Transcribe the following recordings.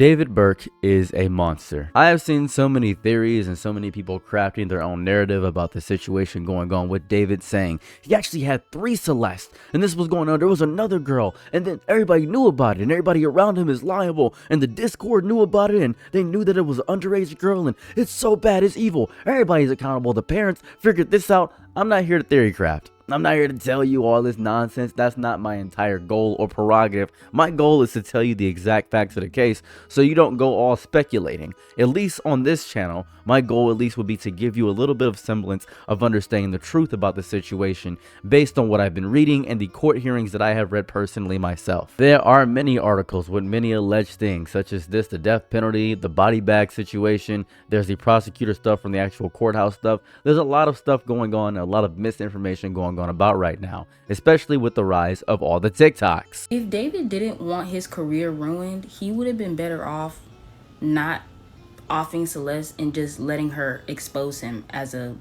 David Burke is a monster. I have seen so many theories and so many people crafting their own narrative about the situation going on with David, saying he actually had 3 Celeste and this was going on. There was another girl and then everybody knew about it and everybody around him is liable and the Discord knew about it and they knew that it was an underage girl and it's so bad, it's evil. Everybody's accountable. The parents figured this out. I'm not here to theory craft. I'm not here to tell you all this nonsense. That's not my entire goal or prerogative. My goal is to tell you the exact facts of the case so you don't go all speculating. At least on this channel, my goal at least would be to give you a little bit of semblance of understanding the truth about the situation based on what I've been reading and the court hearings that I have read personally myself. There are many articles with many alleged things such as this, the death penalty, the body bag situation. There's the prosecutor stuff from the actual courthouse stuff. There's a lot of stuff going on, a lot of misinformation going on about right now, especially with the rise of all the TikToks. If David didn't want his career ruined, he would have been better off not offing Celeste and just letting her expose him as a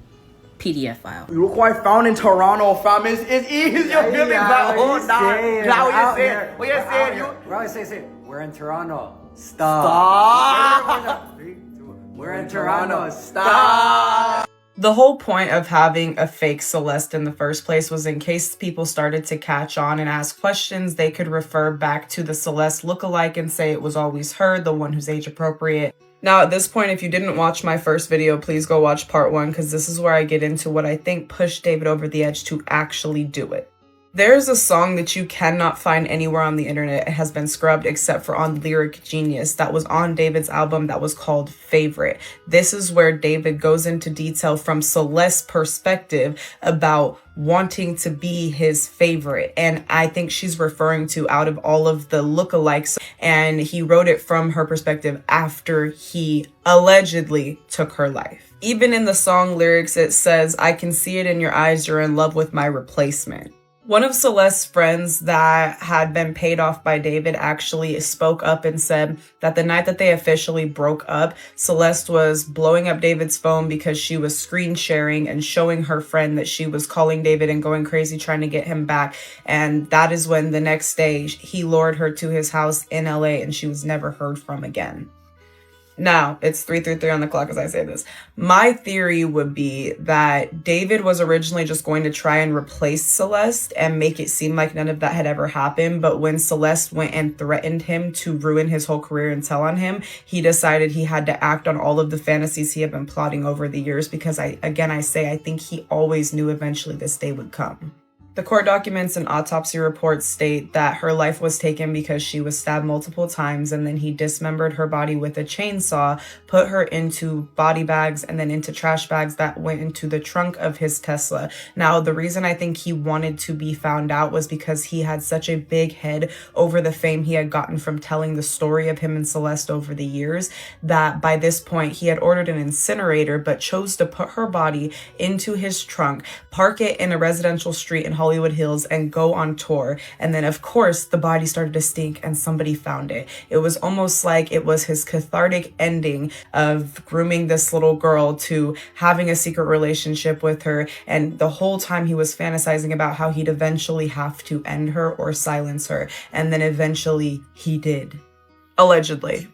PDF file. You were quite found in Toronto, fam. It's easy. You're feeling that whole night. What you're saying? Bro, say, we're in Toronto. Stop. We're in Toronto. Stop. The whole point of having a fake Celeste in the first place was in case people started to catch on and ask questions, they could refer back to the Celeste lookalike and say it was always her, the one who's age appropriate. Now, at this point, if you didn't watch my first video, please go watch part 1 because this is where I get into what I think pushed David over the edge to actually do it. There's a song that you cannot find anywhere on the internet. It has been scrubbed except for on Lyric Genius that was on David's album that was called Favorite. This is where David goes into detail from Celeste's perspective about wanting to be his favorite. And I think she's referring to out of all of the lookalikes. And he wrote it from her perspective after he allegedly took her life. Even in the song lyrics, it says, "I can see it in your eyes, you're in love with my replacement." One of Celeste's friends that had been paid off by David actually spoke up and said that the night that they officially broke up, Celeste was blowing up David's phone because she was screen sharing and showing her friend that she was calling David and going crazy trying to get him back. And that is when the next day he lured her to his house in LA and she was never heard from again. Now, it's 3:33 on the clock as I say this. My theory would be that David was originally just going to try and replace Celeste and make it seem like none of that had ever happened. But when Celeste went and threatened him to ruin his whole career and tell on him, he decided he had to act on all of the fantasies he had been plotting over the years because I think he always knew eventually this day would come. The court documents and autopsy reports state that her life was taken because she was stabbed multiple times and then he dismembered her body with a chainsaw, put her into body bags and then into trash bags that went into the trunk of his Tesla. Now, the reason I think he wanted to be found out was because he had such a big head over the fame he had gotten from telling the story of him and Celeste over the years that by this point he had ordered an incinerator but chose to put her body into his trunk, park it in a residential street in Hollywood Hills and go on tour. And then of course the body started to stink and somebody found it. It was almost like it was his cathartic ending of grooming this little girl to having a secret relationship with her. And the whole time he was fantasizing about how he'd eventually have to end her or silence her. And then eventually he did. Allegedly.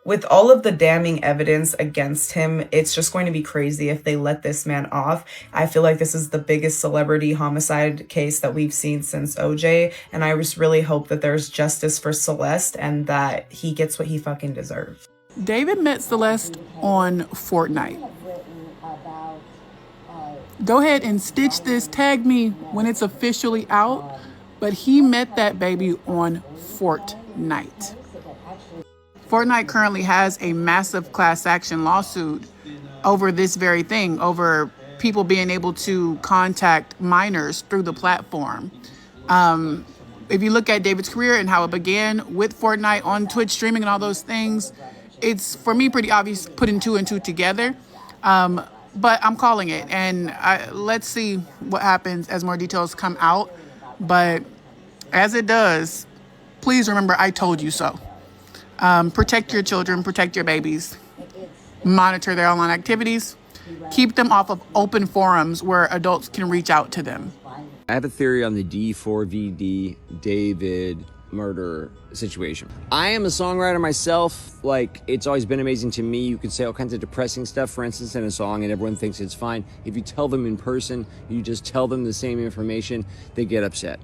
With all of the damning evidence against him, it's just going to be crazy if they let this man off. I feel like this is the biggest celebrity homicide case that we've seen since OJ, and I just really hope that there's justice for Celeste and that he gets what he fucking deserves. David met Celeste on Fortnite. Go ahead and stitch this, tag me when it's officially out, but he met that baby on Fortnite. Fortnite currently has a massive class action lawsuit over this very thing, over people being able to contact minors through the platform. If you look at David's career and how it began with Fortnite on Twitch streaming and all those things, it's, for me, pretty obvious putting 2 and 2 together. But I'm calling it, and let's see what happens as more details come out. But as it does, please remember I told you so. Protect your children, protect your babies, monitor their online activities, keep them off of open forums where adults can reach out to them. I have a theory on the D4VD David murder situation. I am a songwriter myself. Like, it's always been amazing to me. You could say all kinds of depressing stuff, for instance, in a song, and everyone thinks it's fine. If you tell them in person, you just tell them the same information, they get upset.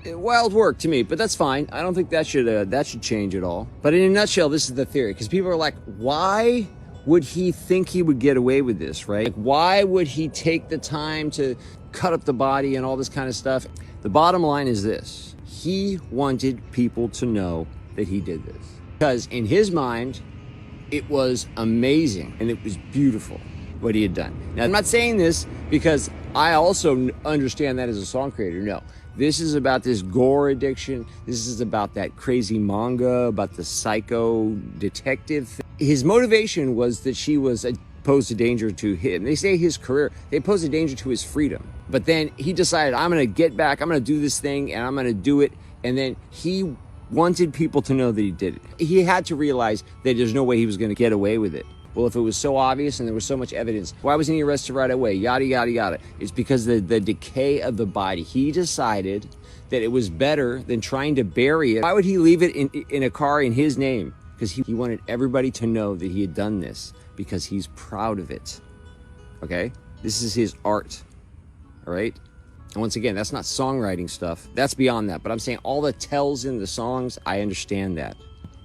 Wild work to me, but that's fine. I don't think that should change at all. But in a nutshell, this is the theory, because people are like, why would he think he would get away with this, right? Like, why would he take the time to cut up the body and all this kind of stuff? The bottom line is this. He wanted people to know that he did this. Because in his mind, it was amazing and it was beautiful what he had done. Now, I'm not saying this because I also understand that as a song creator. No, this is about this gore addiction. This is about that crazy manga, about the psycho detective thing. His motivation was that she was posed a danger to him. They say his career, they posed a danger to his freedom. But then he decided, I'm gonna get back, I'm gonna do this thing, and I'm gonna do it. And then he wanted people to know that he did it. He had to realize that there's no way he was gonna get away with it. Well, if it was so obvious and there was so much evidence, why wasn't he arrested right away? Yada, yada, yada. It's because the decay of the body. He decided that it was better than trying to bury it. Why would he leave it in a car in his name? Because he wanted everybody to know that he had done this, because he's proud of it. Okay? This is his art. All right? And once again, that's not songwriting stuff. That's beyond that. But I'm saying all the tells in the songs, I understand that.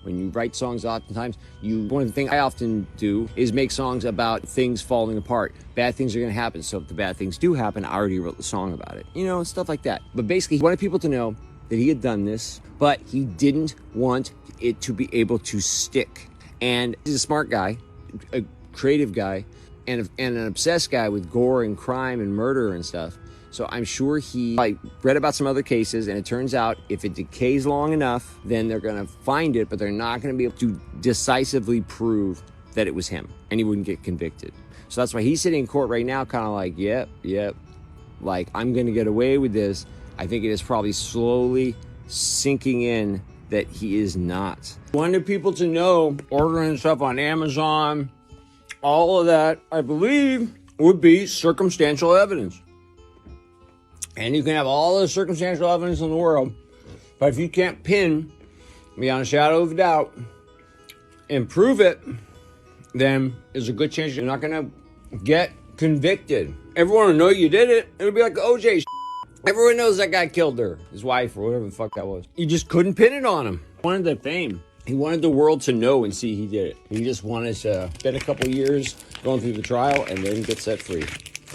When you write songs, oftentimes, one of the things I often do is make songs about things falling apart. Bad things are going to happen. So if the bad things do happen, I already wrote the song about it. You know, stuff like that. But basically, he wanted people to know that he had done this, but he didn't want it to be able to stick. And he's a smart guy, a creative guy, and an obsessed guy with gore and crime and murder and stuff. So I'm sure he read about some other cases, and it turns out if it decays long enough, then they're going to find it, but they're not going to be able to decisively prove that it was him, and he wouldn't get convicted. So that's why he's sitting in court right now kind of like, yep, like, I'm going to get away with this. I think it is probably slowly sinking in that he is not. Wanted people to know, ordering stuff on Amazon, all of that, I believe, would be circumstantial evidence. And you can have all the circumstantial evidence in the world, but if you can't pin beyond a shadow of a doubt and prove it, then there's a good chance you're not gonna get convicted. Everyone will know you did it. It'll be like the OJ. Everyone knows that guy killed her, his wife, or whatever the fuck that was. You just couldn't pin it on him. He wanted the fame. He wanted the world to know and see he did it. He just wanted to spend a couple years going through the trial and then get set free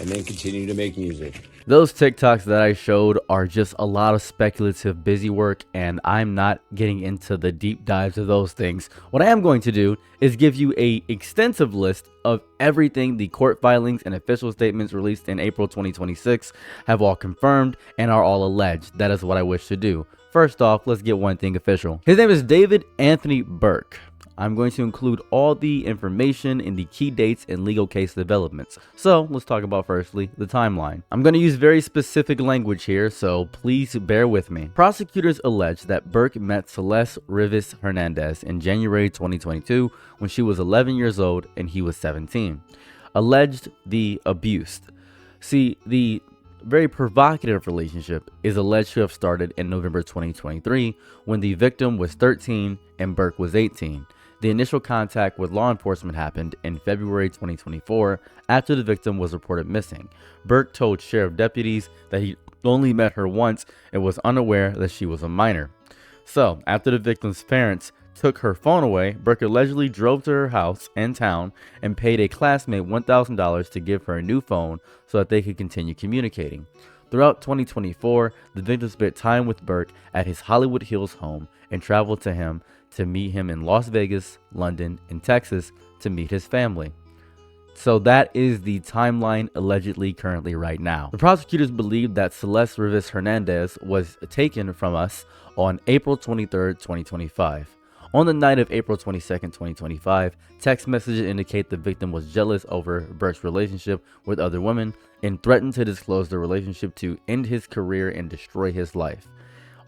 and then continue to make music. Those TikToks that I showed are just a lot of speculative busy work, and I'm not getting into the deep dives of those things. What I am going to do is give you an extensive list of everything the court filings and official statements released in April 2026 have all confirmed and are all alleged. That is what I wish to do. First off, let's get one thing official. His name is David Anthony Burke. I'm going to include all the information in the key dates and legal case developments. So let's talk about firstly the timeline. I'm going to use very specific language here, so please bear with me. Prosecutors allege that Burke met Celeste Rivas Hernandez in January 2022 when she was 11 years old and he was 17. Alleged the abuse. See, the very provocative relationship is alleged to have started in November 2023 when the victim was 13 and Burke was 18. The initial contact with law enforcement happened in February 2024 after the victim was reported missing. Burke told sheriff deputies that he only met her once and was unaware that she was a minor. So, after the victim's parents took her phone away, Burke allegedly drove to her house in town and paid a classmate $1,000 to give her a new phone so that they could continue communicating. Throughout 2024, the victim spent time with Burke at his Hollywood Hills home and traveled to him to meet him in Las Vegas, London, and Texas to meet his family. So that is the timeline allegedly currently right now. The prosecutors believe that Celeste Rivas Hernandez was taken from us on April 23rd, 2025. On the night of April 22nd, 2025, text messages indicate the victim was jealous over Burke's relationship with other women and threatened to disclose the relationship to end his career and destroy his life.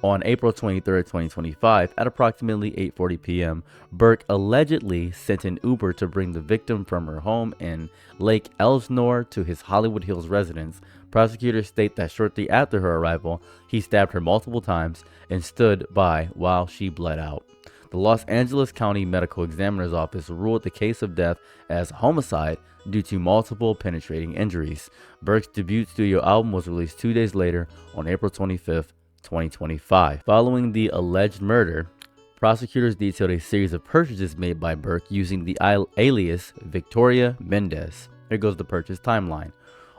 On April 23, 2025, at approximately 8:40 p.m., Burke allegedly sent an Uber to bring the victim from her home in Lake Elsinore to his Hollywood Hills residence. Prosecutors state that shortly after her arrival, he stabbed her multiple times and stood by while she bled out. The Los Angeles County Medical Examiner's Office ruled the case of death as homicide due to multiple penetrating injuries. Burke's debut studio album was released 2 days later on April 25th, 2025. Following the alleged murder, prosecutors detailed a series of purchases made by Burke using the alias Victoria Mendez. Here goes the purchase timeline.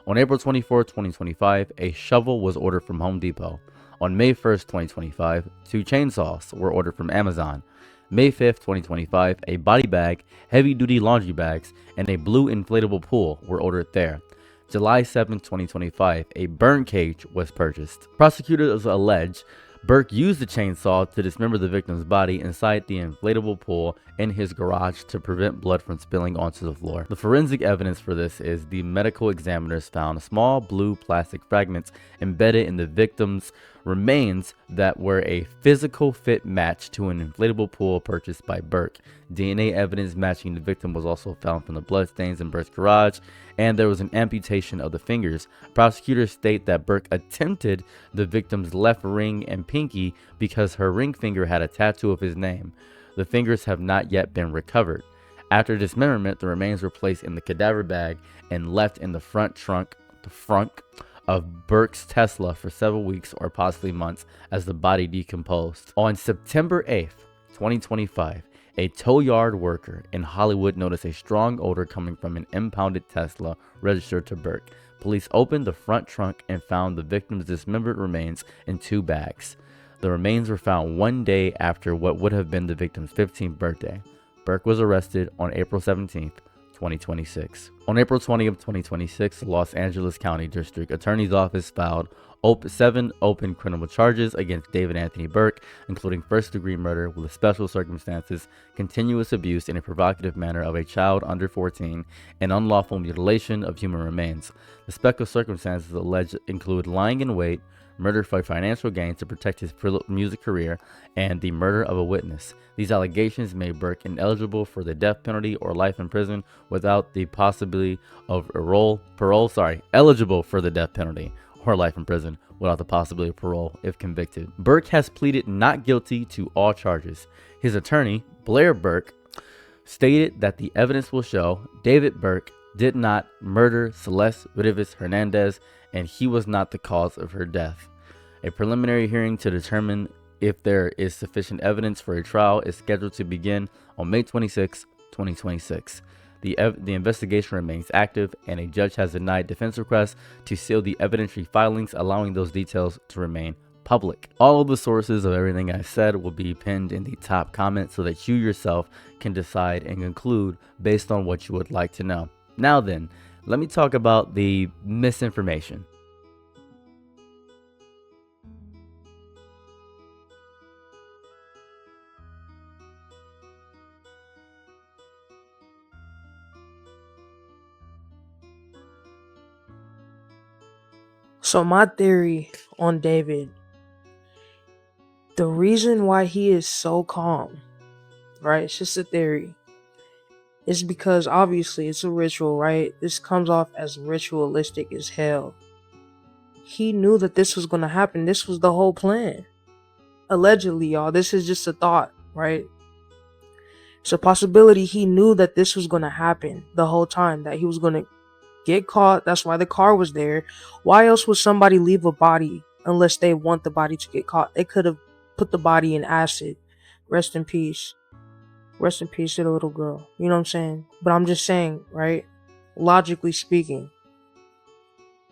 On April 24, 2025, a shovel was ordered from Home Depot. On May 1st, 2025, 2 chainsaws were ordered from Amazon. May 5th, 2025, a body bag, heavy-duty laundry bags, and a blue inflatable pool were ordered there. July 7th, 2025, a burn cage was purchased. Prosecutors allege Burke used the chainsaw to dismember the victim's body inside the inflatable pool in his garage to prevent blood from spilling onto the floor. The forensic evidence for this is the medical examiners found small blue plastic fragments embedded in the victim's remains that were a physical fit match to an inflatable pool purchased by Burke. DNA evidence matching the victim was also found from the bloodstains in Burke's garage, and there was an amputation of the fingers. Prosecutors state that Burke attempted the victim's left ring and pinky because her ring finger had a tattoo of his name. The fingers have not yet been recovered. After dismemberment, the remains were placed in the cadaver bag and left in the front trunk of Burke's Tesla for several weeks or possibly months as the body decomposed. On September 8th, 2025, a tow yard worker in Hollywood noticed a strong odor coming from an impounded Tesla registered to Burke. Police opened the front trunk and found the victim's dismembered remains in 2 bags. The remains were found 1 day after what would have been the victim's 15th birthday. Burke was arrested on April 17th, 2026. On April 20th, 2026, the Los Angeles County District Attorney's Office filed 7 open criminal charges against David Anthony Burke, including first-degree murder with special circumstances, continuous abuse in a provocative manner of a child under 14, and unlawful mutilation of human remains. The special circumstances alleged include lying in wait, murder for financial gain to protect his music career, and the murder of a witness. These allegations made Burke ineligible for the death penalty or life in prison without the possibility of eligible for the death penalty or life in prison without the possibility of parole if convicted. Burke has pleaded not guilty to all charges. His attorney, Blair Burke, stated that the evidence will show David Burke did not murder Celeste Rivas Hernandez and he was not the cause of her death. A preliminary hearing to determine if there is sufficient evidence for a trial is scheduled to begin on May 26, 2026. The investigation remains active, and a judge has denied defense requests to seal the evidentiary filings, allowing those details to remain public. All of the sources of everything I said will be pinned in the top comment so that you yourself can decide and conclude based on what you would like to know. Now then, let me talk about the misinformation. So my theory on David, the reason why he is so calm, right? It's just a theory. It's because obviously it's a ritual, right? This comes off as ritualistic as hell. He knew that this was going to happen. This was the whole plan. Allegedly, y'all. This is just a thought, right? It's a possibility he knew that this was going to happen the whole time, that he was going to get caught. That's why the car was there. Why else would somebody leave a body unless they want the body to get caught? They could have put the body in acid. Rest in peace. Rest in peace to the little girl. You know what I'm saying? But I'm just saying, right? Logically speaking,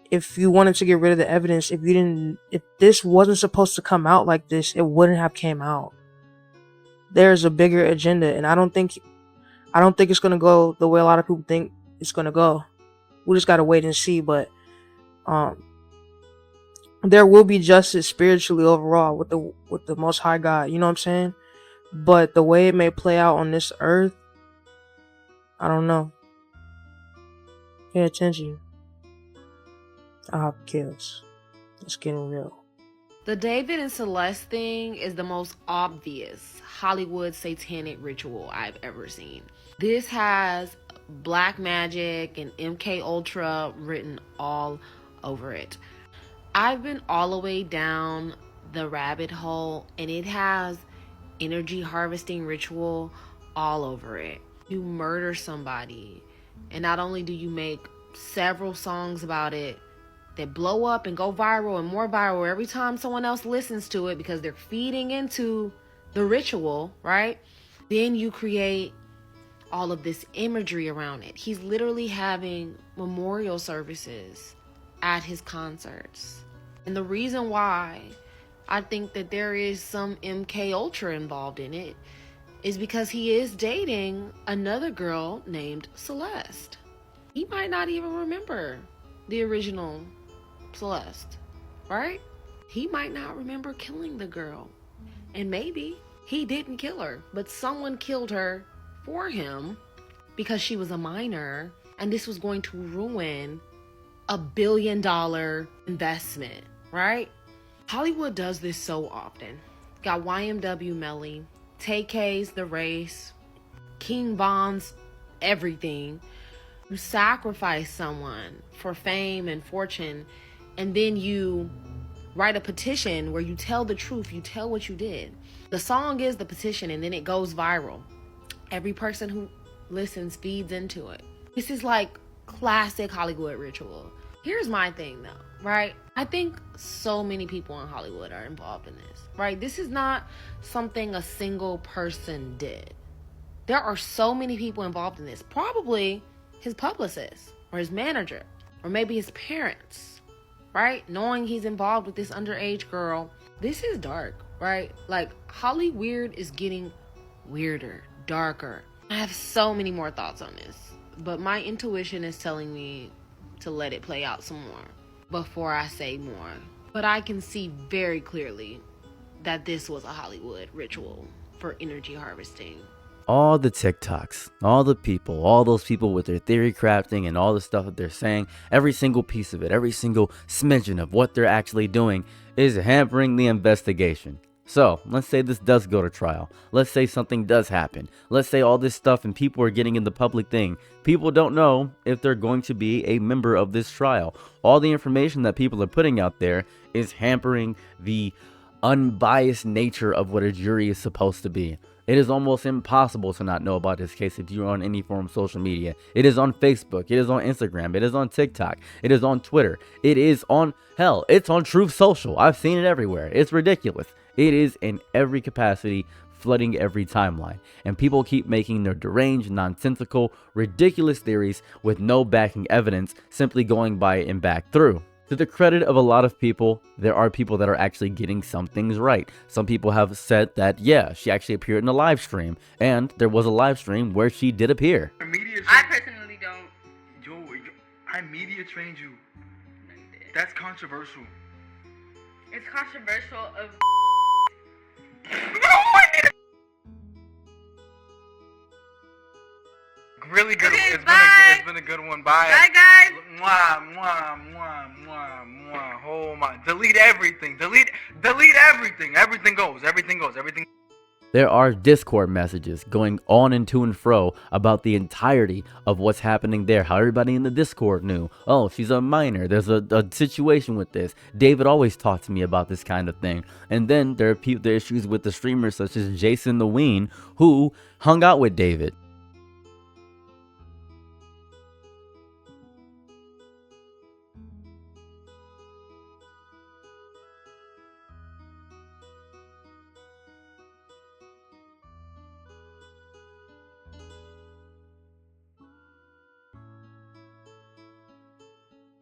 if you wanted to get rid of the evidence, if this wasn't supposed to come out like this, it wouldn't have came out. There's a bigger agenda, and I don't think it's gonna go the way a lot of people think it's gonna go. We just gotta wait and see, but there will be justice spiritually overall with the Most High God. You know what I'm saying? But the way it may play out on this earth, I don't know. Pay attention. I have kills. It's getting real. The David and Celeste thing is the most obvious Hollywood satanic ritual I've ever seen. This has black magic and MK Ultra written all over it. I've been all the way down the rabbit hole, and it has energy harvesting ritual all over it. You murder somebody, and not only do you make several songs about it that blow up and go viral and more viral every time someone else listens to it because they're feeding into the ritual, right? Then you create all of this imagery around it. He's literally having memorial services at his concerts. And the reason why I think that there is some MK Ultra involved in it is because he is dating another girl named Celeste. He might not even remember the original Celeste, right? He might not remember killing the girl. And maybe he didn't kill her, but someone killed her for him because she was a minor, and this was going to ruin $1 billion investment, right? Hollywood does this so often. Got YMW Melly, Tay-K's The Race, King Von's Everything. You sacrifice someone for fame and fortune, and then you write a petition where you tell the truth, you tell what you did. The song is the petition, and then it goes viral. Every person who listens feeds into it. This is like classic Hollywood ritual. Here's my thing though, right? I think so many people in Hollywood are involved in this, right? This is not something a single person did. There are so many people involved in this. Probably his publicist or his manager or maybe his parents, right? Knowing he's involved with this underage girl. This is dark, right? Like, Hollyweird is getting weirder, darker. I have so many more thoughts on this, but my intuition is telling me to let it play out some more before I say more. But I can see very clearly that this was a Hollywood ritual for energy harvesting. All the TikToks, all the people, all those people with their theory crafting and all the stuff that they're saying, every single piece of it, every single smidgen of what they're actually doing is hampering the investigation. So let's say this does go to trial. Let's say something does happen. Let's say all this stuff and people are getting in the public thing. People don't know if they're going to be a member of this trial. All the information that people are putting out there is hampering the unbiased nature of what a jury is supposed to be. It is almost impossible to not know about this case if you're on any form of social media. It is on Facebook. It is on Instagram. It is on TikTok. It is on Twitter. It is on, hell, it's on Truth Social. I've seen it everywhere. It's ridiculous. It is in every capacity, flooding every timeline. And people keep making their deranged, nonsensical, ridiculous theories with no backing evidence, simply going by it and back through. To the credit of a lot of people, there are people that are actually getting some things right. Some people have said that, yeah, she actually appeared in a live stream, and there was a live stream where she did appear. I personally don't. I media trained you. That's controversial. It's controversial of. Really good. Okay, It's been a good one. Bye. Bye, guys. Mwah, mwah, mwah, mwah, mwah. Oh my. Delete everything. Delete everything. Everything goes. There are Discord messages going on and to and fro about the entirety of what's happening there. How everybody in the Discord knew. Oh, she's a minor. There's a situation with this. David always talked to me about this kind of thing. And then there are the issues with the streamers such as Jason the Ween, who hung out with David.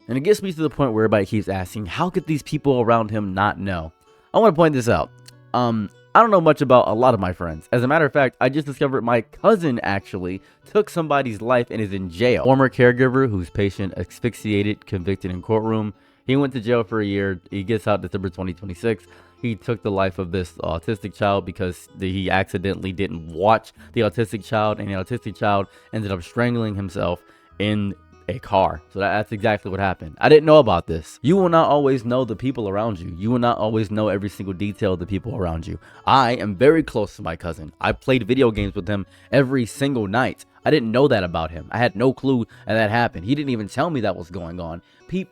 And it gets me to the point where everybody keeps asking, how could these people around him not know? I want to point this out. I don't know much about a lot of my friends. As a matter of fact, I just discovered my cousin actually took somebody's life and is in jail. Former caregiver whose patient asphyxiated, convicted in courtroom. He went to jail for a year. He gets out December 2026. He took the life of this autistic child because he accidentally didn't watch the autistic child, and the autistic child ended up strangling himself in a car. So that's exactly what happened. I didn't know about this. You will not always know the people around you. You will not always know every single detail of the people around you. I am very close to my cousin. I played video games with him every single night. I didn't know that about him. I had no clue that happened. He didn't even tell me that was going on. You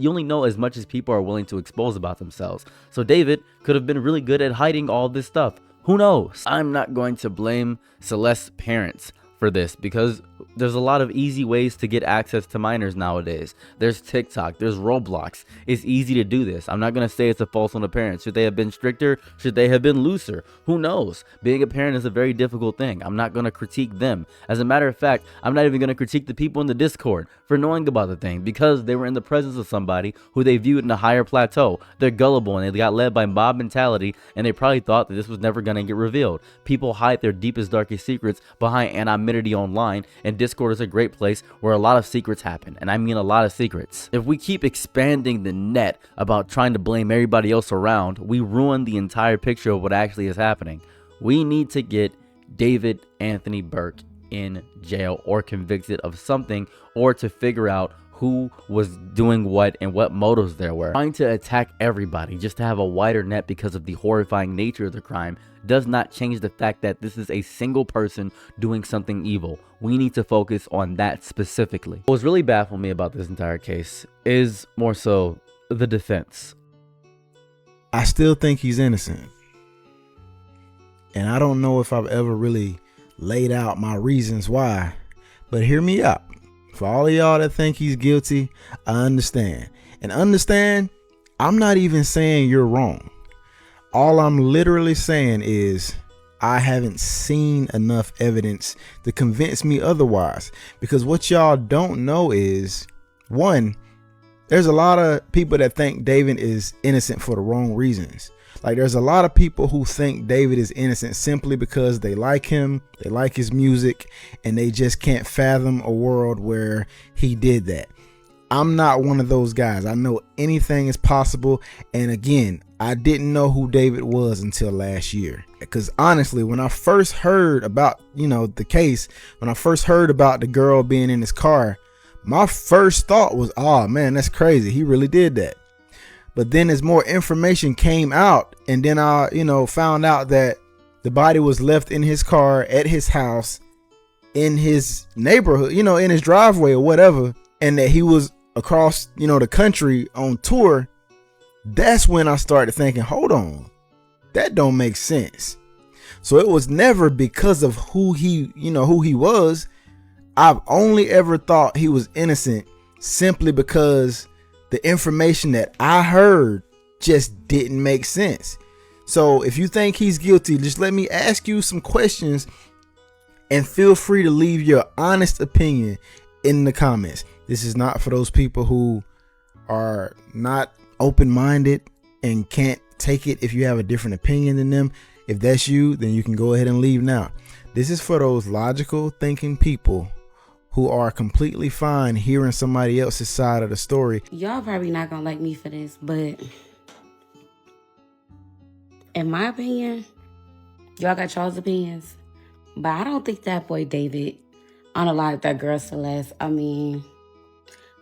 only know as much as people are willing to expose about themselves. So David could have been really good at hiding all this stuff. Who knows? I'm not going to blame Celeste's parents for this, because there's a lot of easy ways to get access to minors nowadays. There's TikTok, there's Roblox. It's easy to do this. I'm not going to say it's a fault on the parents. Should they have been stricter? Should they have been looser? Who knows? Being a parent is a very difficult thing. I'm not going to critique them. As a matter of fact, I'm not even going to critique the people in the Discord for knowing about the thing, because they were in the presence of somebody who they viewed in a higher plateau. They're gullible and they got led by mob mentality, and they probably thought that this was never going to get revealed. People hide their deepest, darkest secrets behind anonymity online, and Discord is a great place where a lot of secrets happen, and I mean a lot of secrets. If we keep expanding the net about trying to blame everybody else around, we ruin the entire picture of what actually is happening. We need to get David Anthony Burke in jail or convicted of something, or to figure out who was doing what and what motives there were. Trying to attack everybody just to have a wider net because of the horrifying nature of the crime does not change the fact that this is a single person doing something evil. We need to focus on that specifically. What's really baffled me about this entire case is more so the defense. I still think he's innocent. And I don't know if I've ever really laid out my reasons why, but hear me out. For all of y'all that think he's guilty, I understand. And understand, I'm not even saying you're wrong. All I'm literally saying is I haven't seen enough evidence to convince me otherwise. Because what y'all don't know is, one, there's a lot of people that think David is innocent for the wrong reasons. Like, there's a lot of people who think David is innocent simply because they like him, they like his music, and they just can't fathom a world where he did that. I'm not one of those guys. I know anything is possible. And again, I didn't know who David was until last year. Because honestly, when I first heard about, the case, when I first heard about the girl being in his car, my first thought was, oh man, that's crazy. He really did that. But then as more information came out, and then I, found out that the body was left in his car at his house, in his neighborhood, in his driveway or whatever, and that he was across, the country on tour. That's when I started thinking, hold on, that don't make sense. So it was never because of who he was. I've only ever thought he was innocent simply because the information that I heard just didn't make sense. So if you think he's guilty, just let me ask you some questions and feel free to leave your honest opinion in the comments. This is not for those people who are not open-minded and can't take it if you have a different opinion than them. If that's you, then you can go ahead and leave now. This is for those logical thinking people who are completely fine hearing somebody else's side of the story. Y'all probably not gonna like me for this, but in my opinion, y'all got y'all's opinions, but I don't think that boy David unalived that girl Celeste. I mean,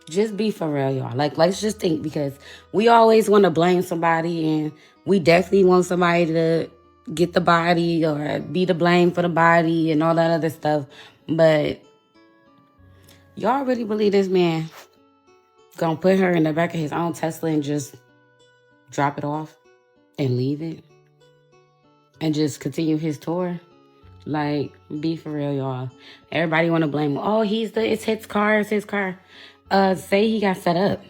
just be for real, y'all. Like, let's just think, because we always want to blame somebody, and we definitely want somebody to get the body or be to blame for the body and all that other stuff. But y'all really believe this man gonna put her in the back of his own Tesla and just drop it off and leave it and just continue his tour? Like, be for real, y'all. Everybody want to blame him. Oh, it's his car, it's his car. Say he got set up.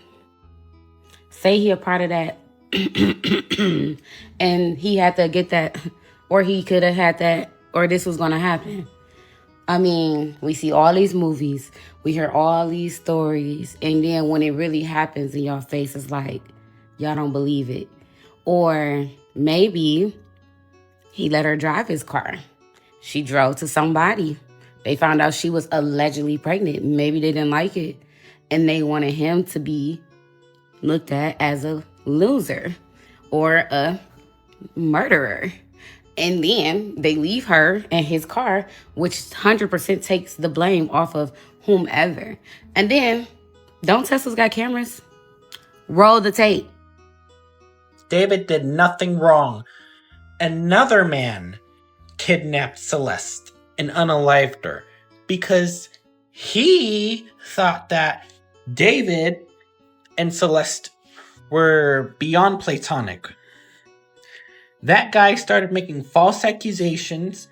Say he a part of that. And he had to get that, or he could have had that, or this was gonna happen. I mean, we see all these movies, we hear all these stories, and then when it really happens in your face, it's like, y'all don't believe it. Or maybe he let her drive his car. She drove to somebody. They found out she was allegedly pregnant. Maybe they didn't like it, and they wanted him to be looked at as a loser or a murderer. And then they leave her in his car, which 100% takes the blame off of whomever. And then, don't Tesla's got cameras? Roll the tape. David did nothing wrong. Another man kidnapped Celeste and unalived her because he thought that David and Celeste were beyond platonic. That guy started making false accusations,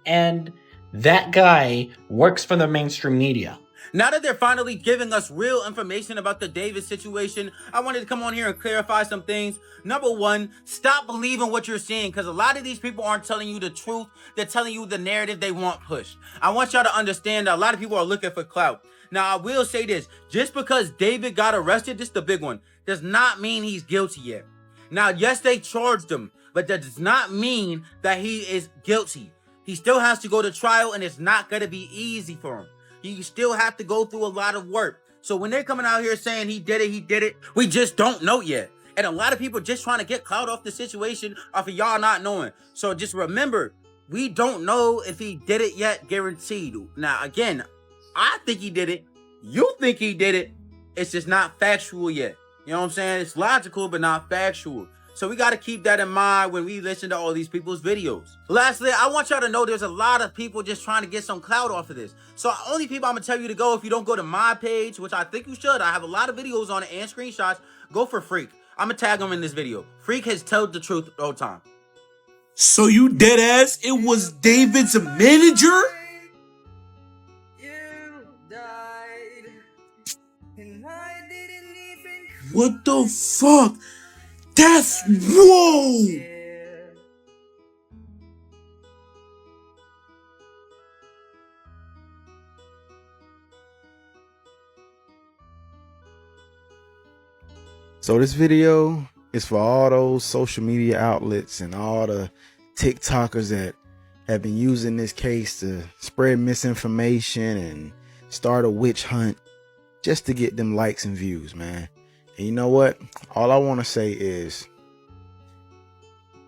and that guy works for the mainstream media. Now that they're finally giving us real information about the David situation, I wanted to come on here and clarify some things. Number one, stop believing what you're seeing, because a lot of these people aren't telling you the truth. They're telling you the narrative they want pushed. I want y'all to understand that a lot of people are looking for clout. Now, I will say this. Just because David got arrested, this is the big one, does not mean he's guilty yet. Now, yes, they charged him, but that does not mean that he is guilty. He still has to go to trial, and it's not going to be easy for him. You still have to go through a lot of work. So when they're coming out here saying he did it, we just don't know yet. And a lot of people just trying to get clout off the situation off of y'all not knowing. So just remember, we don't know if he did it yet, guaranteed. Now, again, I think he did it. You think he did it. It's just not factual yet. You know what I'm saying? It's logical, but not factual. So we got to keep that in mind when we listen to all these people's videos. Lastly, I want y'all to know there's a lot of people just trying to get some clout off of this. So only people I'm going to tell you to go, if you don't go to my page, which I think you should. I have a lot of videos on it and screenshots. Go for Freak. I'm going to tag him in this video. Freak has told the truth the whole time. So you dead ass, it was David's manager? What the fuck? That's whoa! So this video is for all those social media outlets and all the TikTokers that have been using this case to spread misinformation and start a witch hunt just to get them likes and views, man. And you know what? All I want to say is,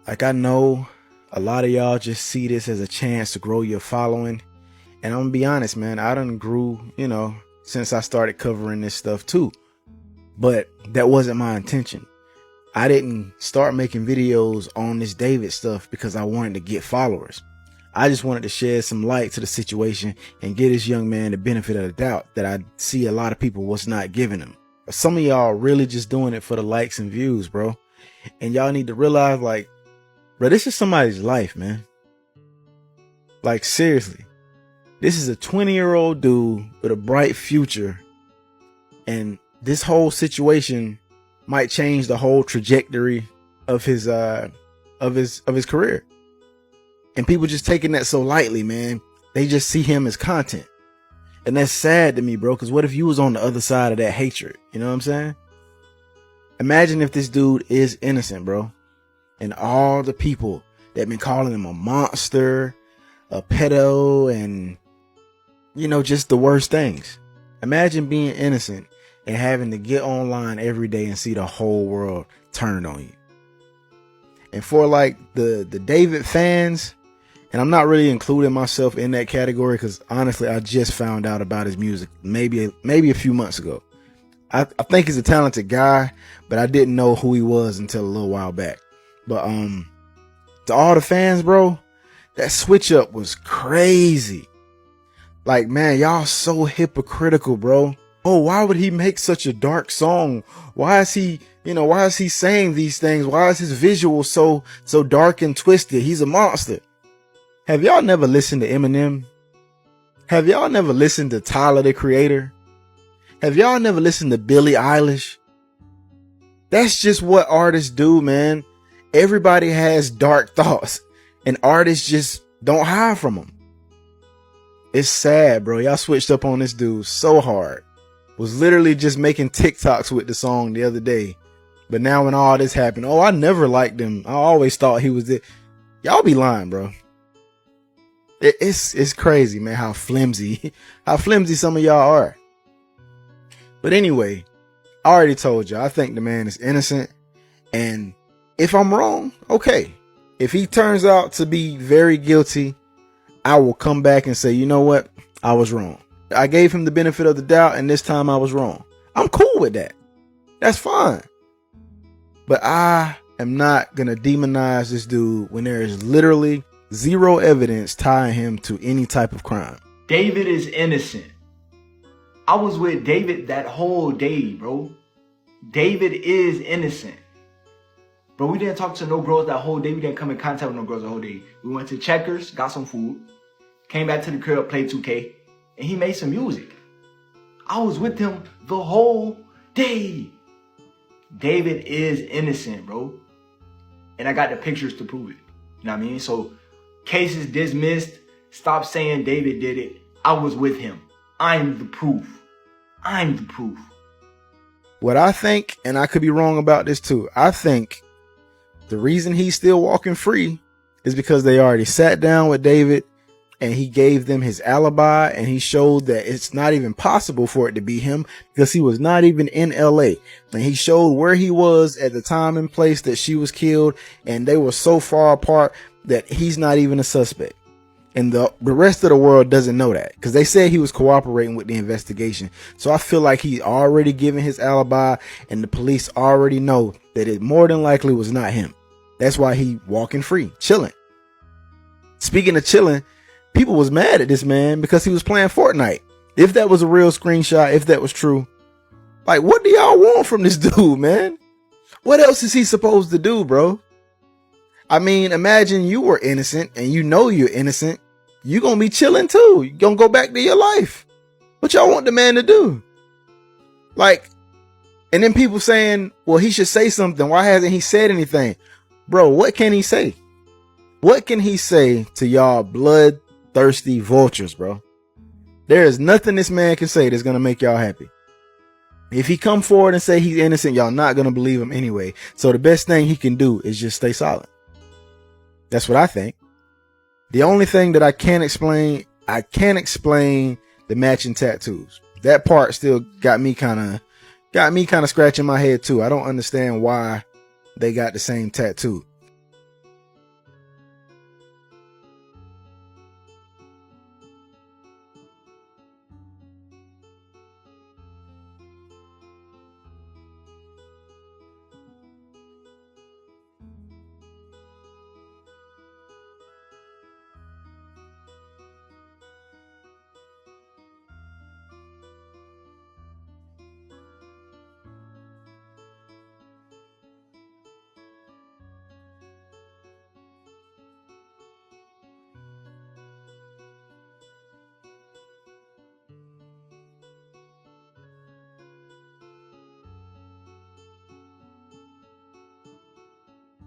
like, I know a lot of y'all just see this as a chance to grow your following. And I'm gonna be honest, man, I done grew, since I started covering this stuff too. But that wasn't my intention. I didn't start making videos on this David stuff because I wanted to get followers. I just wanted to shed some light to the situation and give this young man the benefit of the doubt that I see a lot of people was not giving him. But some of y'all really just doing it for the likes and views, bro. And y'all need to realize, like, bro, this is somebody's life, man. Like, seriously. This is a 20-year-old dude with a bright future. And this whole situation might change the whole trajectory of his career. And people just taking that so lightly, man. They just see him as content. And that's sad to me, bro, because what if you was on the other side of that hatred? You know what I'm saying? Imagine if this dude is innocent, bro. And all the people that been calling him a monster, a pedo, and, just the worst things. Imagine being innocent and having to get online every day and see the whole world turn on you. And for, like, the David fans, and I'm not really including myself in that category because honestly, I just found out about his music maybe a few months ago. I think he's a talented guy, but I didn't know who he was until a little while back. But to all the fans, bro, that switch up was crazy. Like, man, y'all so hypocritical, bro. Oh, why would he make such a dark song? Why is he saying these things? Why is his visual so dark and twisted? He's a monster. Have y'all never listened to Eminem? Have y'all never listened to Tyler, the Creator? Have y'all never listened to Billie Eilish? That's just what artists do, man. Everybody has dark thoughts, and artists just don't hide from them. It's sad, bro. Y'all switched up on this dude so hard. Was literally just making TikToks with the song the other day. But now when all this happened, I never liked him. I always thought he was it. Y'all be lying, bro. It's crazy, man, how flimsy some of y'all are. But anyway, I already told you, I think the man is innocent. And if I'm wrong, okay. if he turns out to be very guilty, I will come back and say, you know what? I was wrong. I gave him the benefit of the doubt, and this time I was wrong. I'm cool with that. That's fine. But I am not going to demonize this dude when there is literally zero evidence tying him to any type of crime. David is innocent. I was with David that whole day, bro. David is innocent. Bro, we didn't talk to no girls that whole day. We didn't come in contact with no girls the whole day. We went to Checkers, got some food, came back to the crib, played 2K, and he made some music. I was with him the whole day. David is innocent, bro. And I got the pictures to prove it. You know what I mean? So, case is dismissed. Stop saying David did it. I was with him. I'm the proof. I'm the proof. What I think, and I could be wrong about this too, I think the reason he's still walking free is because they already sat down with David and he gave them his alibi and he showed that it's not even possible for it to be him because he was not even in LA. And he showed where he was at the time and place that she was killed, and they were so far apart that he's not even a suspect. And the rest of the world doesn't know that because they said he was cooperating with the investigation. So I feel like he already given his alibi and the police already know that it more than likely was not him. That's why he walking free, chilling. Speaking of chilling, people was mad at this man because he was playing Fortnite. If that was a real screenshot, if that was true, like, what do y'all want from this dude, man? What else is he supposed to do, bro? I mean, imagine you were innocent and you know you're innocent. You gonna be chilling too. You gonna go back to your life. What y'all want the man to do? Like, and then people saying, well, he should say something. Why hasn't he said anything? Bro, what can he say? What can he say to y'all bloodthirsty vultures, bro? There is nothing this man can say that's gonna make y'all happy. If he come forward and say he's innocent, y'all not gonna believe him anyway. So the best thing he can do is just stay silent. That's what I think. The only thing that I can't explain the matching tattoos. That part still got me kind of scratching my head too. I don't understand why they got the same tattoo.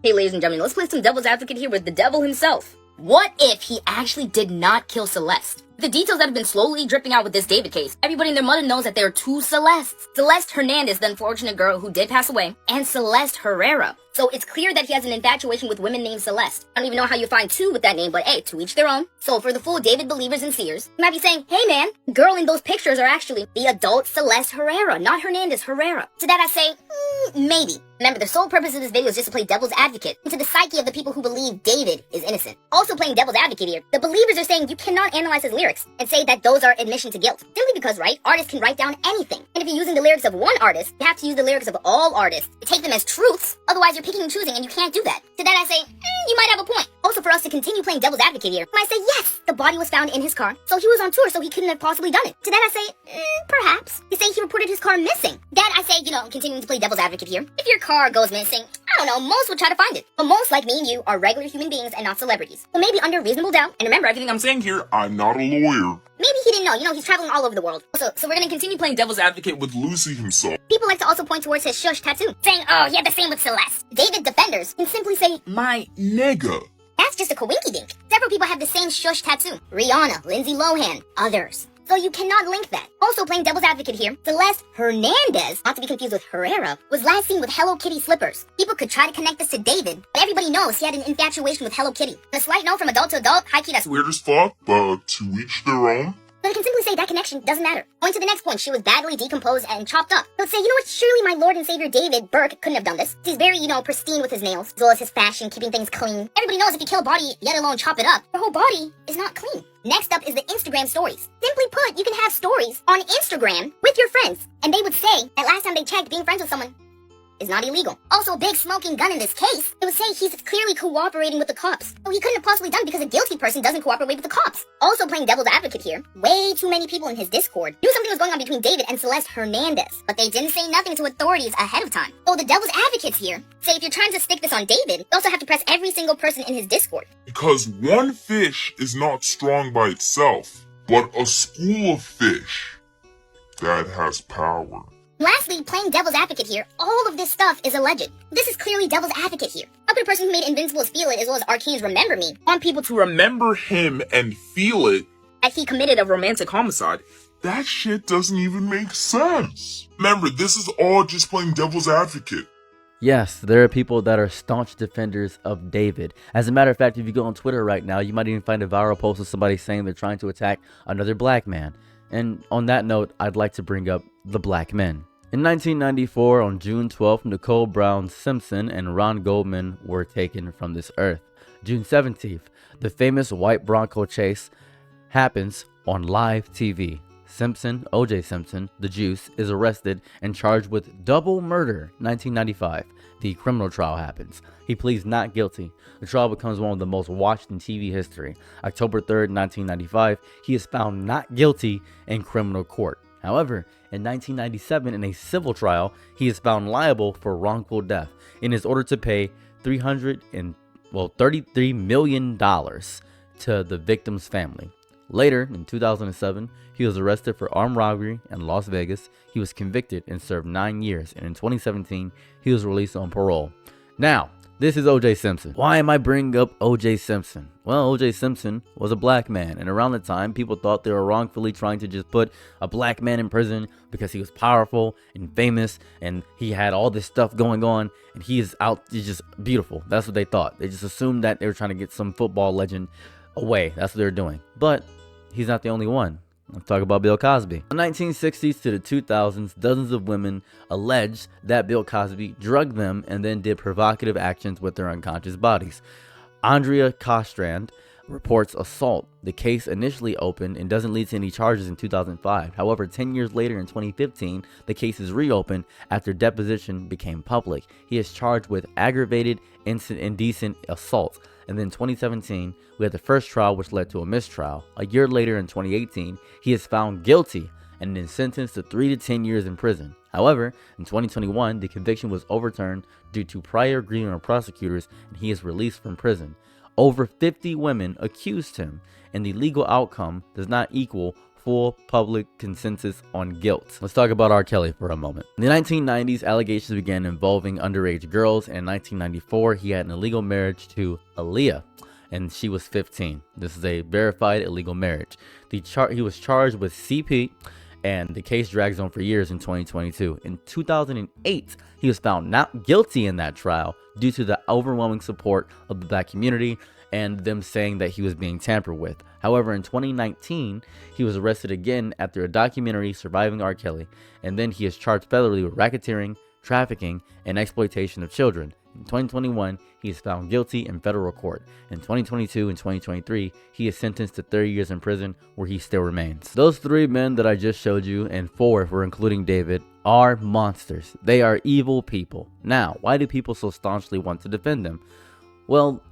Hey, ladies and gentlemen, let's play some devil's advocate here with the devil himself. What if he actually did not kill Celeste? The details that have been slowly dripping out with this David case, everybody and their mother knows that there are two Celestes. Celeste Hernandez, the unfortunate girl who did pass away, and Celeste Herrera. So it's clear that he has an infatuation with women named Celeste. I don't even know how you find two with that name, but hey, to each their own. So for the full David believers and seers, you might be saying, hey man, the girl in those pictures are actually the adult Celeste Herrera, not Hernandez, Herrera. To that I say, maybe. Remember, the sole purpose of this video is just to play devil's advocate into the psyche of the people who believe David is innocent. Also playing devil's advocate here, the believers are saying you cannot analyze his lyrics and say that those are admission to guilt. Simply because, right, artists can write down anything. And if you're using the lyrics of one artist, you have to use the lyrics of all artists to take them as truths. Otherwise, you're picking and choosing and you can't do that. To that I say, you might have a point. Also, for us to continue playing devil's advocate here, I say, yes, the body was found in his car, so he was on tour, so he couldn't have possibly done it. To that I say, perhaps. You say he reported his car missing. That I say, continuing to play devil's advocate here. If your car goes missing, I don't know, most would try to find it. But most, like me and you, are regular human beings and not celebrities. So maybe under reasonable doubt, and remember everything I'm saying here, I'm not a lawyer. maybe he didn't know, he's traveling all over the world. So we're gonna continue playing devil's advocate With Lucy himself. People like to also point towards his shush tattoo, saying, oh, he had the same with Celeste. David defenders can simply say, My nigga. that's just a coinky dink. Several people have the same shush tattoo. Rihanna, Lindsay Lohan, others. So you cannot link that. Also playing devil's advocate here, Celeste Hernandez, not to be confused with Herrera, was last seen with Hello Kitty slippers. People could try to connect this to David, but everybody knows he had an infatuation with Hello Kitty. And a slight note from adult to adult, high key that's Weird as fuck, but to each their own. But they can simply say that connection doesn't matter. Going to the next point, she was badly decomposed and chopped up. They'll say, you know what, surely my Lord and Savior David Burke couldn't have done this. He's very, pristine with his nails, as well as his fashion, keeping things clean. Everybody knows if you kill a body, let alone chop it up, your whole body is not clean. Next up is the Instagram stories. Simply put, you can have stories on Instagram with your friends, and they would say that last time they checked, being friends with someone is not illegal. Also, a big smoking gun in this case, it would say he's clearly cooperating with the cops. So he couldn't have possibly done it because a guilty person doesn't cooperate with the cops. Also playing devil's advocate here, way too many people in his Discord knew something was going on between David and Celeste Hernandez, but they didn't say nothing to authorities ahead of time. So the devil's advocates here say if you're trying to stick this on David, you also have to press every single person in his Discord. Because one fish is not strong by itself, but a school of fish that has power. Lastly, playing devil's advocate here, all of this stuff is alleged. This is clearly devil's advocate here. How could a person who made Invincibles feel it as well as Arcane's Remember Me want people to Remember him and feel it that he committed a romantic homicide? That shit doesn't even make sense. Remember, this is all just playing devil's advocate. Yes, there are people that are staunch defenders of David. As a matter of fact, if you go on Twitter right now, you might even find a viral post of somebody saying they're trying to attack another black man. And on that note, I'd like to bring up the black men. In 1994, on June 12th, Nicole Brown Simpson and Ron Goldman were taken from this earth. June 17th, the famous white Bronco chase happens on live TV. Simpson, O.J. Simpson, the Juice, is arrested and charged with double murder. 1995, the criminal trial happens. He pleads not guilty. The trial becomes one of the most watched in TV history. October 3rd, 1995, he is found not guilty in criminal court. However, in 1997, in a civil trial, he is found liable for wrongful death and is ordered to pay $33 million to the victim's family. Later, in 2007, he was arrested for armed robbery in Las Vegas. He was convicted and served 9 years, and in 2017, he was released on parole. Now, this is O.J. Simpson. Why am I bringing up O.J. Simpson? Well, O.J. Simpson was a black man, and around the time, people thought they were wrongfully trying to just put a black man in prison because he was powerful and famous, and he had all this stuff going on, and he's just beautiful. That's what they thought. They just assumed that they were trying to get some football legend away. That's what they were doing. But he's not the only one. Let's talk about Bill Cosby. In the 1960s to the 2000s, dozens of women alleged that Bill Cosby drugged them and then did provocative actions with their unconscious bodies. Andrea Costrand reports assault. The case initially opened and doesn't lead to any charges in 2005. However, 10 years later in 2015, the case is reopened after deposition became public. He is charged with aggravated indecent assault. And then in 2017, we had the first trial, which led to a mistrial. A year later, in 2018, he is found guilty and then sentenced to 3 to 10 years in prison. However, in 2021, the conviction was overturned due to prior agreement of prosecutors, and he is released from prison. Over 50 women accused him, and the legal outcome does not equal full public consensus on guilt. Let's talk about R. Kelly for a moment. In the 1990s, allegations began involving underage girls, and in 1994, he had an illegal marriage to Aaliyah, and she was 15. This is a verified illegal marriage. He was charged with CP, and the case drags on for years in 2022. In 2008, he was found not guilty in that trial due to the overwhelming support of the black community and them saying that he was being tampered with. However, in 2019, he was arrested again after a documentary, Surviving R. Kelly, and then he is charged federally with racketeering, trafficking, and exploitation of children. In 2021, he is found guilty in federal court. In 2022 and 2023, he is sentenced to 30 years in prison, where he still remains. Those 3 men that I just showed you, and 4 if we're including David, are monsters. They are evil people. Now, why do people so staunchly want to defend them? Well,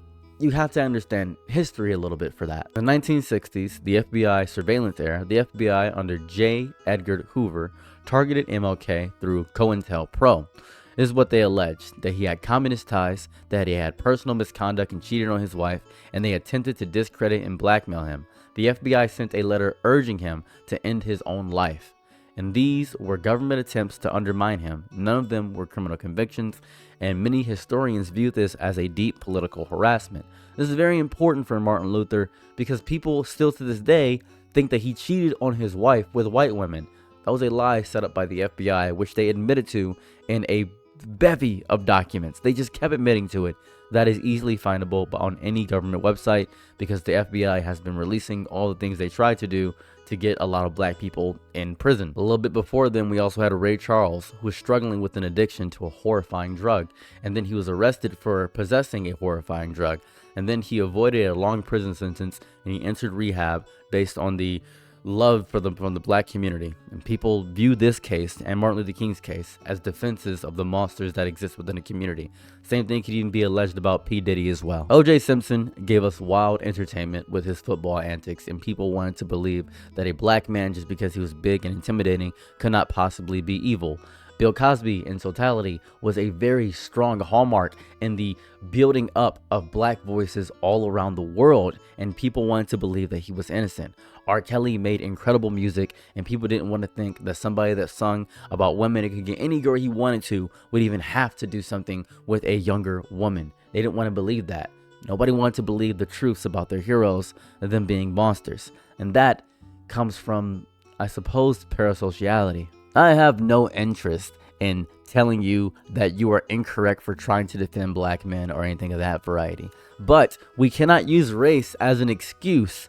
you have to understand history a little bit for that. In the 1960s, the FBI surveillance era, the FBI under J. Edgar Hoover targeted MLK through COINTELPRO. This is what they alleged, that he had communist ties, that he had personal misconduct and cheated on his wife, and they attempted to discredit and blackmail him. The FBI sent a letter urging him to end his own life. And these were government attempts to undermine him. None of them were criminal convictions, and many historians view this as a deep political harassment. This is very important for Martin Luther because people still to this day think that he cheated on his wife with white women. That was a lie set up by the FBI, which they admitted to in a bevy of documents. They just kept admitting to it. That is easily findable on any government website because the FBI has been releasing all the things they tried to do to get a lot of black people in prison. A little bit before then, we also had Ray Charles, who was struggling with an addiction to a horrifying drug. And then he was arrested for possessing a horrifying drug. And then he avoided a long prison sentence and he entered rehab based on the love from the black community. And people view this case and Martin Luther King's case as defenses of the monsters that exist within the community. Same thing could even be alleged about P. Diddy as well. O.J. Simpson gave us wild entertainment with his football antics, and people wanted to believe that a black man, just because he was big and intimidating, could not possibly be evil. Bill Cosby, in totality, was a very strong hallmark in the building up of black voices all around the world, and people wanted to believe that he was innocent. R. Kelly made incredible music, and people didn't want to think that somebody that sung about women, it could get any girl he wanted to, would even have to do something with a younger woman. They didn't want to believe that. Nobody wanted to believe the truths about their heroes and them being monsters. And that comes from, I suppose, parasociality. I have no interest in telling you that you are incorrect for trying to defend black men or anything of that variety. But we cannot use race as an excuse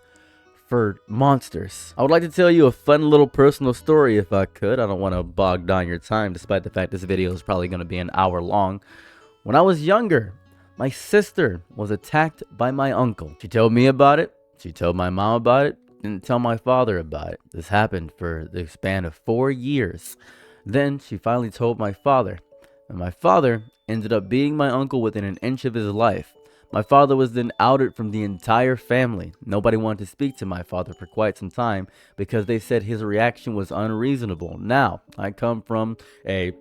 for monsters. I would like to tell you a fun little personal story if I could. I don't want to bog down your time despite the fact this video is probably going to be an hour long. When I was younger, my sister was attacked by my uncle. She told me about it. She told my mom about it. Didn't tell my father about it. This happened for the span of 4 years. Then she finally told my father. And my father ended up beating my uncle within an inch of his life. My father was then outed from the entire family. Nobody wanted to speak to my father for quite some time because they said his reaction was unreasonable. Now, I come from a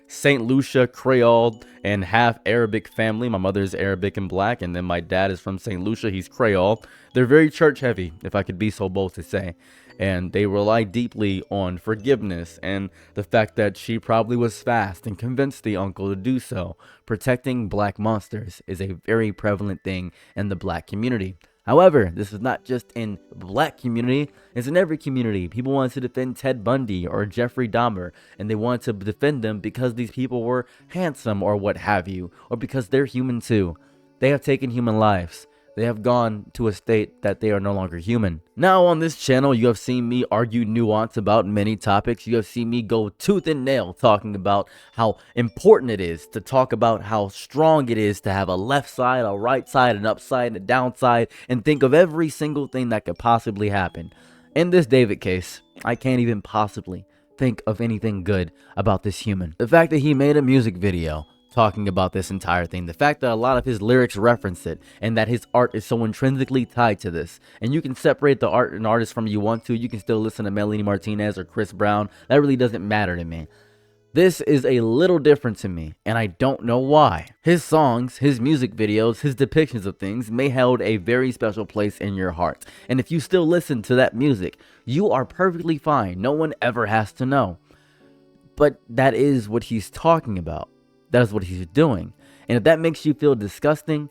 St. Lucia Creole and half Arabic family. My mother is Arabic and black, and then my dad is from St. Lucia. He's Creole. They're very church heavy, if I could be so bold to say. And they rely deeply on forgiveness and the fact that she probably was fast and convinced the uncle to do so. Protecting black monsters is a very prevalent thing in the black community. However, this is not just in the black community, it's in every community. People wanted to defend Ted Bundy or Jeffrey Dahmer, and they wanted to defend them because these people were handsome or what have you, or because they're human too. They have taken human lives. They have gone to a state that they are no longer human. Now on this channel, you have seen me argue nuance about many topics. You have seen me go tooth and nail talking about how important it is to talk about how strong it is to have a left side, a right side, an upside, and a downside, and think of every single thing that could possibly happen. In this David case, I can't even possibly think of anything good about this human. The fact that he made a music video talking about this entire thing, the fact that a lot of his lyrics reference it, and that his art is so intrinsically tied to this, and you can separate the art and artist from you want to, you can still listen to Melanie Martinez or Chris Brown, that really doesn't matter to me. This is a little different to me, and I don't know why. His songs, his music videos, his depictions of things may hold a very special place in your heart, and if you still listen to that music, you are perfectly fine. No one ever has to know. But that is what he's talking about. That is what he's doing. And if that makes you feel disgusting,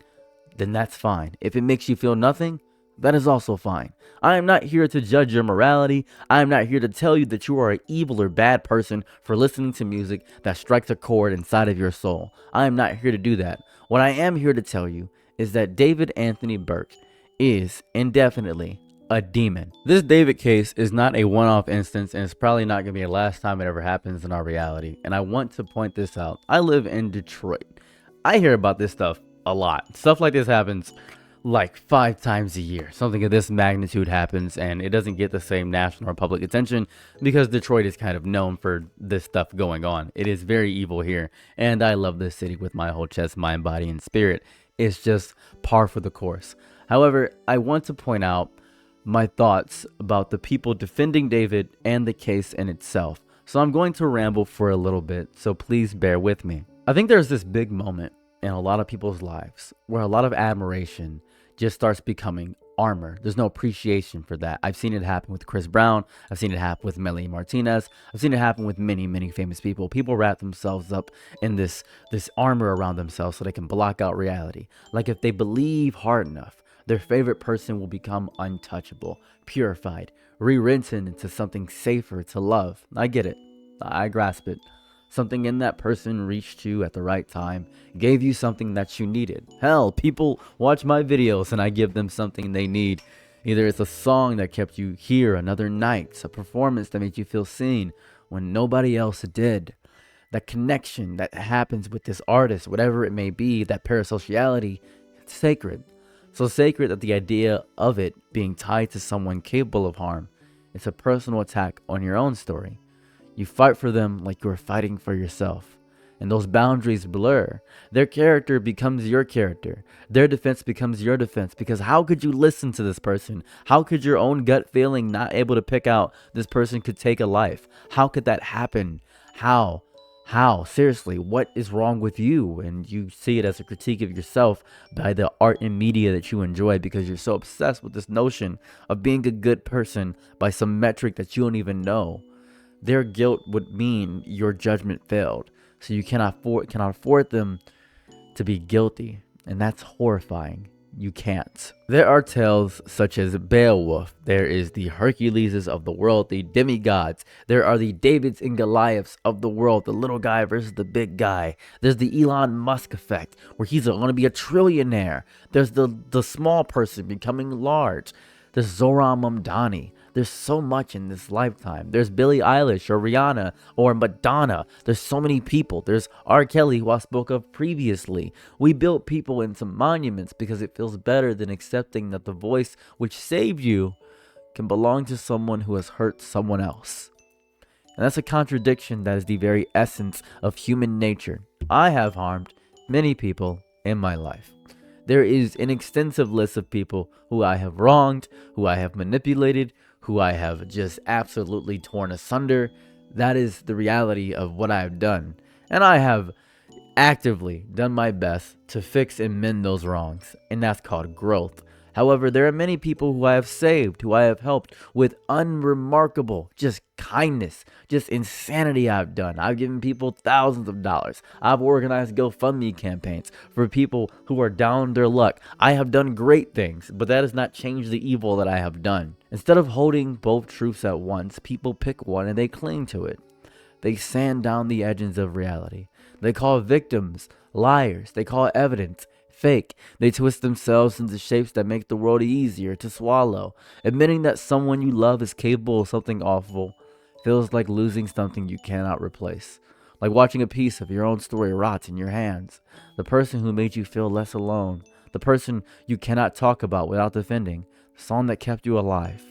then that's fine. If it makes you feel nothing, that is also fine. I am not here to judge your morality. I am not here to tell you that you are an evil or bad person for listening to music that strikes a chord inside of your soul. I am not here to do that. What I am here to tell you is that David Anthony Burke is indefinitely a demon. This David case is not a one-off instance, and it's probably not going to be the last time it ever happens in our reality. And I want to point this out. I live in Detroit. I hear about this stuff a lot. Stuff like this happens like 5 times a year. Something of this magnitude happens, and it doesn't get the same national or public attention because Detroit is kind of known for this stuff going on. It is very evil here, and I love this city with my whole chest, mind, body, and spirit. It's just par for the course. However, I want to point out my thoughts about the people defending David and the case in itself. So I'm going to ramble for a little bit, so please bear with me. I think there's this big moment in a lot of people's lives where a lot of admiration just starts becoming armor. There's no appreciation for that. I've seen it happen with Chris Brown. I've seen it happen with Melanie Martinez. I've seen it happen with many, many famous people. People wrap themselves up in this armor around themselves so they can block out reality. Like if they believe hard enough, their favorite person will become untouchable, purified, rewritten into something safer to love. I get it. I grasp it. Something in that person reached you at the right time, gave you something that you needed. Hell, people watch my videos and I give them something they need. Either it's a song that kept you here another night, a performance that made you feel seen when nobody else did. That connection that happens with this artist, whatever it may be, that parasociality, it's sacred. So sacred that the idea of it being tied to someone capable of harm, it's a personal attack on your own story. You fight for them like you're fighting for yourself. And those boundaries blur. Their character becomes your character. Their defense becomes your defense. Because how could you listen to this person? How could your own gut feeling not able to pick out this person could take a life? How could that happen? How? Seriously, what is wrong with you? And you see it as a critique of yourself by the art and media that you enjoy because you're so obsessed with this notion of being a good person by some metric that you don't even know. Their guilt would mean your judgment failed. So you cannot afford them to be guilty. And that's horrifying. You can't. There are tales such as Beowulf. There is the Herculeses of the world, the demigods. There are the Davids and Goliaths of the world, the little guy versus the big guy. There's the Elon Musk effect, where he's going to be a trillionaire. There's the small person becoming large. There's Zoran Mamdani. There's so much in this lifetime. There's Billie Eilish or Rihanna or Madonna. There's so many people. There's R. Kelly, who I spoke of previously. We built people into monuments because it feels better than accepting that the voice which saved you can belong to someone who has hurt someone else. And that's a contradiction that is the very essence of human nature. I have harmed many people in my life. There is an extensive list of people who I have wronged, who I have manipulated, who I have just absolutely torn asunder. That is the reality of what I have done. And I have actively done my best to fix and mend those wrongs. And that's called growth. However, there are many people who I have saved, who I have helped with unremarkable, just kindness, just insanity I've done. I've given people thousands of dollars. I've organized GoFundMe campaigns for people who are down their luck. I have done great things, but that does not change the evil that I have done. Instead of holding both truths at once, people pick one and they cling to it. They sand down the edges of reality. They call victims liars. They call evidence fake. They twist themselves into shapes that make the world easier to swallow. Admitting that someone you love is capable of something awful feels like losing something you cannot replace. Like watching a piece of your own story rot in your hands. The person who made you feel less alone. The person you cannot talk about without defending. The song that kept you alive.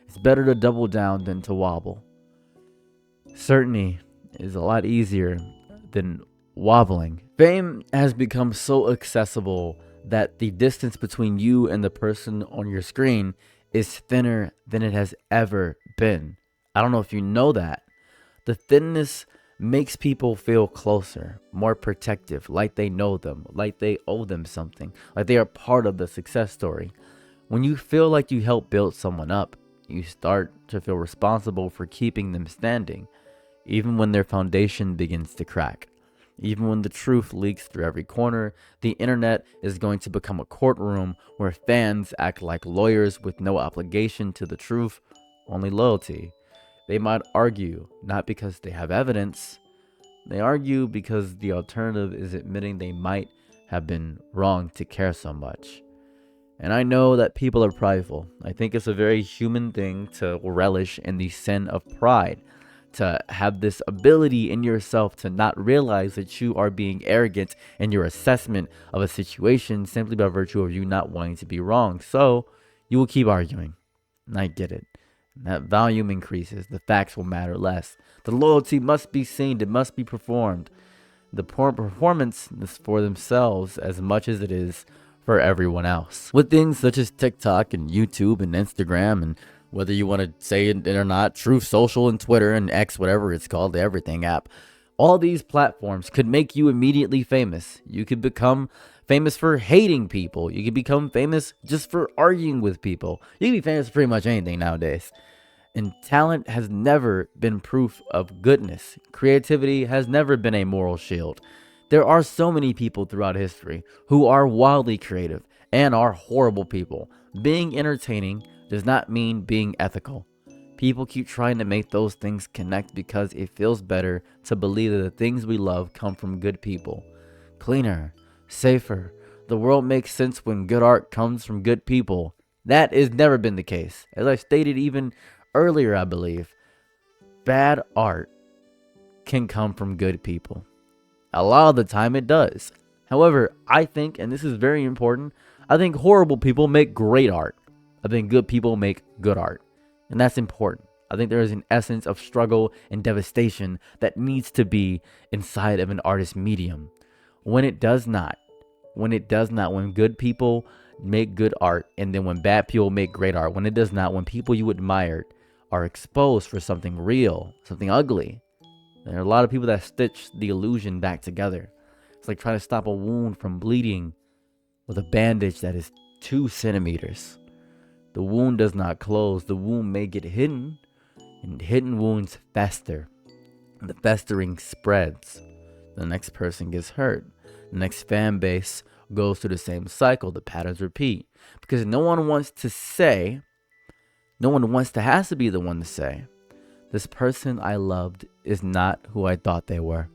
It's better to double down than to wobble. Certainty is a lot easier than wobbling. Fame has become so accessible that the distance between you and the person on your screen is thinner than it has ever been. I don't know if you know that. The thinness makes people feel closer, more protective, like they know them, like they owe them something, like they are part of the success story. When you feel like you helped build someone up, you start to feel responsible for keeping them standing, even when their foundation begins to crack. Even when the truth leaks through every corner, the internet is going to become a courtroom where fans act like lawyers with no obligation to the truth, only loyalty. They might argue, not because they have evidence. They argue because the alternative is admitting they might have been wrong to care so much. And I know that people are prideful. I think it's a very human thing to relish in the sin of pride. To have this ability in yourself to not realize that you are being arrogant in your assessment of a situation simply by virtue of you not wanting to be wrong. So you will keep arguing. And I get it. That volume increases. The facts will matter less. The loyalty must be seen. It must be performed. The performance is for themselves as much as it is for everyone else. With things such as TikTok and YouTube and Instagram and whether you want to say it or not, Truth Social and Twitter and X, whatever it's called, the Everything app. All these platforms could make you immediately famous. You could become famous for hating people. You could become famous just for arguing with people. You can be famous for pretty much anything nowadays. And talent has never been proof of goodness. Creativity has never been a moral shield. There are so many people throughout history who are wildly creative and are horrible people. Being entertaining does not mean being ethical. People keep trying to make those things connect because it feels better to believe that the things we love come from good people. Cleaner, safer. The world makes sense when good art comes from good people. That has never been the case. As I stated even earlier, I believe, bad art can come from good people. A lot of the time it does. However, I think, and this is very important, I think horrible people make great art. I think good people make good art. And that's important. I think there is an essence of struggle and devastation that needs to be inside of an artist's medium. When it does not, when good people make good art, and then when bad people make great art, when it does not, when people you admired are exposed for something real, something ugly, there are a lot of people that stitch the illusion back together. It's like trying to stop a wound from bleeding with a bandage that is 2 centimeters. The wound does not close. The wound may get hidden, and hidden wounds fester. The festering spreads. The next person gets hurt. The next fan base goes through the same cycle. The patterns repeat. Because no one wants to has to be the one to say, this person I loved is not who I thought they were.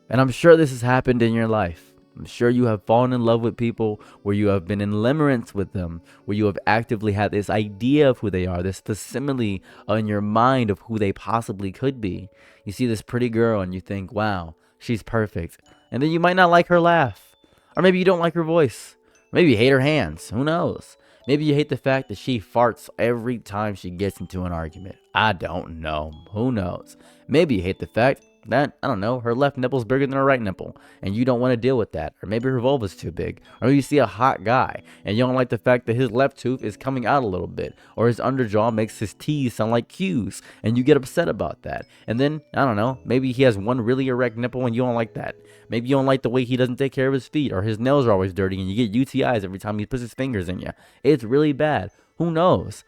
And I'm sure this has happened in your life. I'm sure you have fallen in love with people where you have been in limerence with them, where you have actively had this idea of who they are, this facsimile in your mind of who they possibly could be. You see this pretty girl and you think, wow, she's perfect. And then you might not like her laugh. Or maybe you don't like her voice. Maybe you hate her hands. Who knows? Maybe you hate the fact that she farts every time she gets into an argument. I don't know. Who knows? Maybe you hate the fact that, I don't know, her left nipple's bigger than her right nipple, and you don't want to deal with that. Or maybe her vulva's too big. Or you see a hot guy, and you don't like the fact that his left tooth is coming out a little bit. Or his underjaw makes his T's sound like Q's, and you get upset about that. And then, I don't know, maybe he has one really erect nipple and you don't like that. Maybe you don't like the way he doesn't take care of his feet, or his nails are always dirty, and you get UTIs every time he puts his fingers in you. It's really bad. Who knows?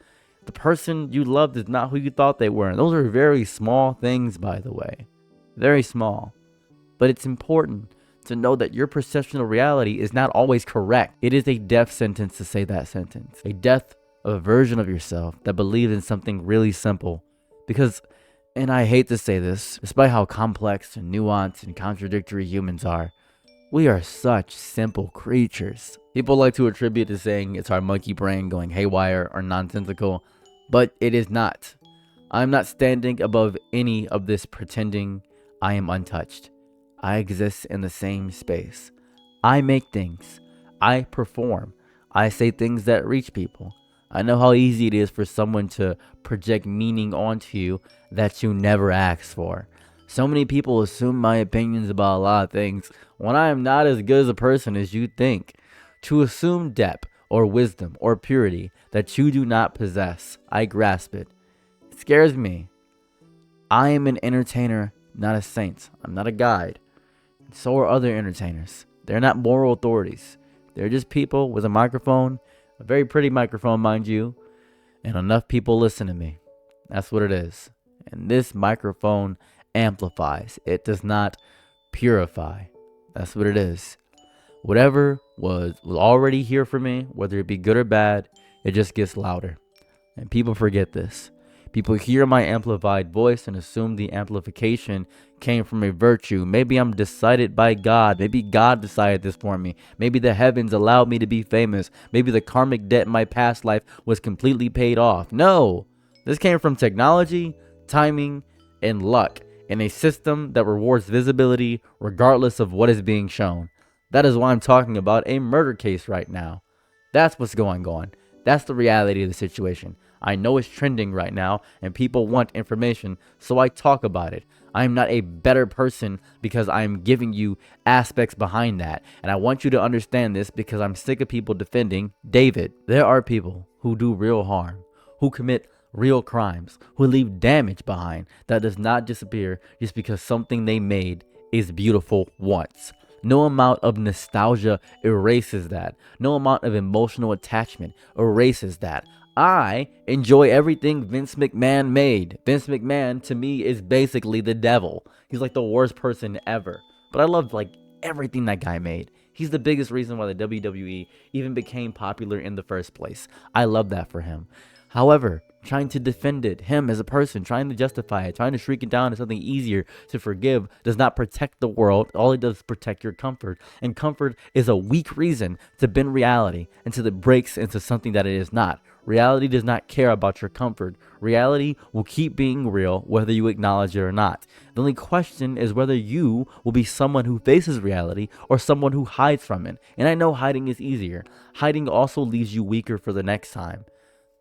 The person you loved is not who you thought they were. And those are very small things, by the way. Very small. But it's important to know that your perception of reality is not always correct. It is a death sentence to say that sentence. A death of a version of yourself that believed in something really simple. Because, and I hate to say this, despite how complex and nuanced and contradictory humans are, we are such simple creatures. People like to attribute to saying it's our monkey brain going haywire or nonsensical, but it is not. I'm not standing above any of this pretending I am untouched. I exist in the same space. I make things. I perform. I say things that reach people. I know how easy it is for someone to project meaning onto you that you never asked for. So many people assume my opinions about a lot of things when I am not as good as a person as you think. To assume depth or wisdom or purity that you do not possess, I grasp it. It scares me. I am an entertainer, not a saint. I'm not a guide. So are other entertainers. They're not moral authorities. They're just people with a microphone, a very pretty microphone, mind you, and enough people listen to me. That's what it is. And this microphone amplifies. It does not purify. That's what it is. Whatever was already here for me, whether it be good or bad, it just gets louder. And people forget this. People hear my amplified voice and assume the amplification came from a virtue. Maybe I'm decided by God. Maybe God decided this for me. Maybe the heavens allowed me to be famous. Maybe the karmic debt in my past life was completely paid off. No, this came from technology, timing, and luck in a system that rewards visibility regardless of what is being shown. That is why I'm talking about a murder case right now. That's what's going on. That's the reality of the situation. I know it's trending right now and people want information, so I talk about it. I am not a better person because I am giving you aspects behind that. And I want you to understand this because I'm sick of people defending David. There are people who do real harm, who commit real crimes, who leave damage behind that does not disappear just because something they made is beautiful once. No amount of nostalgia erases that. No amount of emotional attachment erases that. I enjoy everything Vince McMahon made. Vince McMahon, to me, is basically the devil. He's like the worst person ever. But I love like everything that guy made. He's the biggest reason why the WWE even became popular in the first place. I love that for him. However, trying to defend it, him as a person, trying to justify it, trying to shrink it down to something easier to forgive, does not protect the world. All it does is protect your comfort. And comfort is a weak reason to bend reality until it breaks into something that it is not. Reality does not care about your comfort. Reality will keep being real whether you acknowledge it or not. The only question is whether you will be someone who faces reality or someone who hides from it. And I know hiding is easier. Hiding also leaves you weaker for the next time.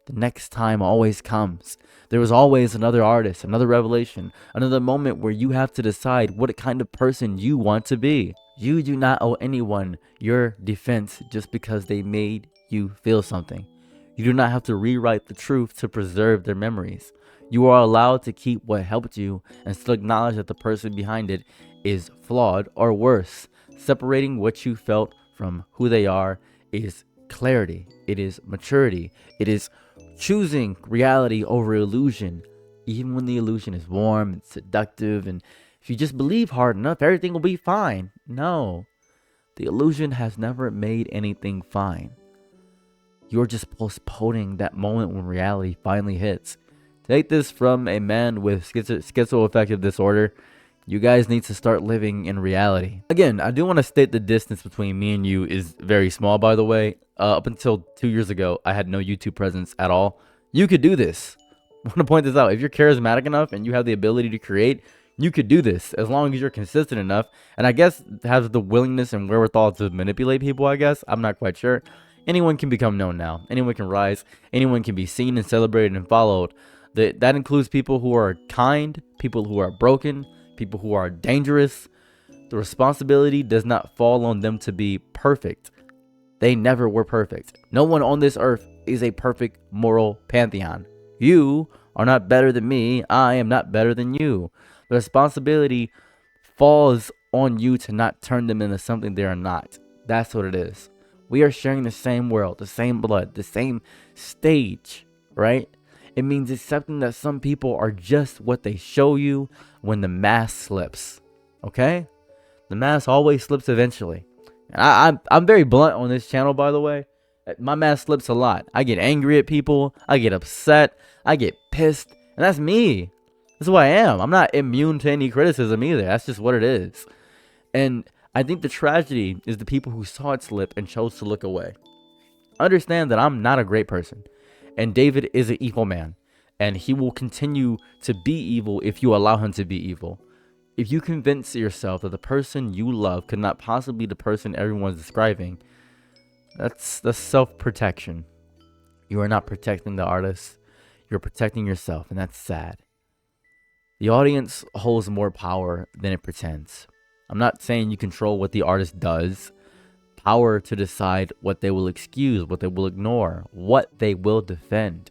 The next time always comes. There is always another artist, another revelation, another moment where you have to decide what kind of person you want to be. You do not owe anyone your defense just because they made you feel something. You do not have to rewrite the truth to preserve their memories. You are allowed to keep what helped you and still acknowledge that the person behind it is flawed or worse. Separating what you felt from who they are is clarity. It is maturity. It is choosing reality over illusion, even when the illusion is warm and seductive, and if you just believe hard enough, everything will be fine. No, the illusion has never made anything fine. You're just postponing that moment when reality finally hits. Take this from a man with schizoaffective disorder. You guys need to start living in reality. Again, I do want to state the distance between me and you is very small, by the way. Up until 2 years ago, I had no YouTube presence at all. You could do this. I want to point this out. If you're charismatic enough and you have the ability to create, you could do this as long as you're consistent enough. And I guess have the willingness and wherewithal to manipulate people, I guess. I'm not quite sure. Anyone can become known now. Anyone can rise. Anyone can be seen and celebrated and followed. That includes people who are kind, people who are broken, people who are dangerous. The responsibility does not fall on them to be perfect. They never were perfect. No one on this earth is a perfect moral pantheon. You are not better than me. I am not better than you. The responsibility falls on you to not turn them into something they are not. That's what it is. We are sharing the same world, the same blood, the same stage, right? It means accepting that some people are just what they show you when the mask slips, okay? The mask always slips eventually. And I'm very blunt on this channel, by the way. My mask slips a lot. I get angry at people. I get upset. I get pissed. And that's me. That's who I am. I'm not immune to any criticism either. That's just what it is. And I think the tragedy is the people who saw it slip and chose to look away. Understand that I'm not a great person. And David is an evil man. And he will continue to be evil if you allow him to be evil. If you convince yourself that the person you love could not possibly be the person everyone's describing, that's self-protection. You are not protecting the artist. You're protecting yourself, and that's sad. The audience holds more power than it pretends. I'm not saying you control what the artist does. Power to decide what they will excuse, what they will ignore, what they will defend.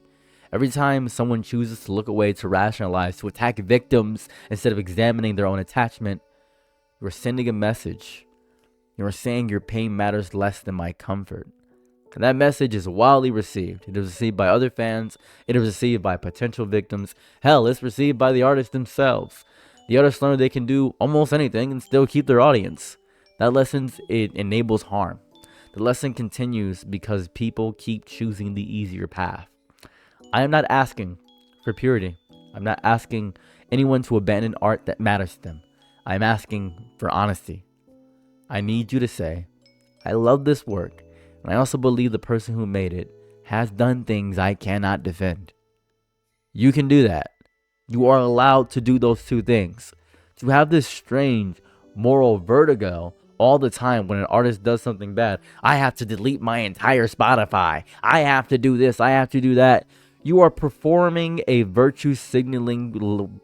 Every time someone chooses to look away, to rationalize, to attack victims instead of examining their own attachment, you're sending a message. You're saying your pain matters less than my comfort. And that message is widely received. It is received by other fans. It is received by potential victims. Hell, it's received by the artists themselves. The artists learn they can do almost anything and still keep their audience. That lesson, it enables harm. The lesson continues because people keep choosing the easier path. I am not asking for purity. I'm not asking anyone to abandon art that matters to them. I'm asking for honesty. I need you to say, I love this work, and I also believe the person who made it has done things I cannot defend. You can do that. You are allowed to do those two things. To have this strange moral vertigo all the time when an artist does something bad. I have to delete my entire Spotify. I have to do this. I have to do that. You are performing a virtue signaling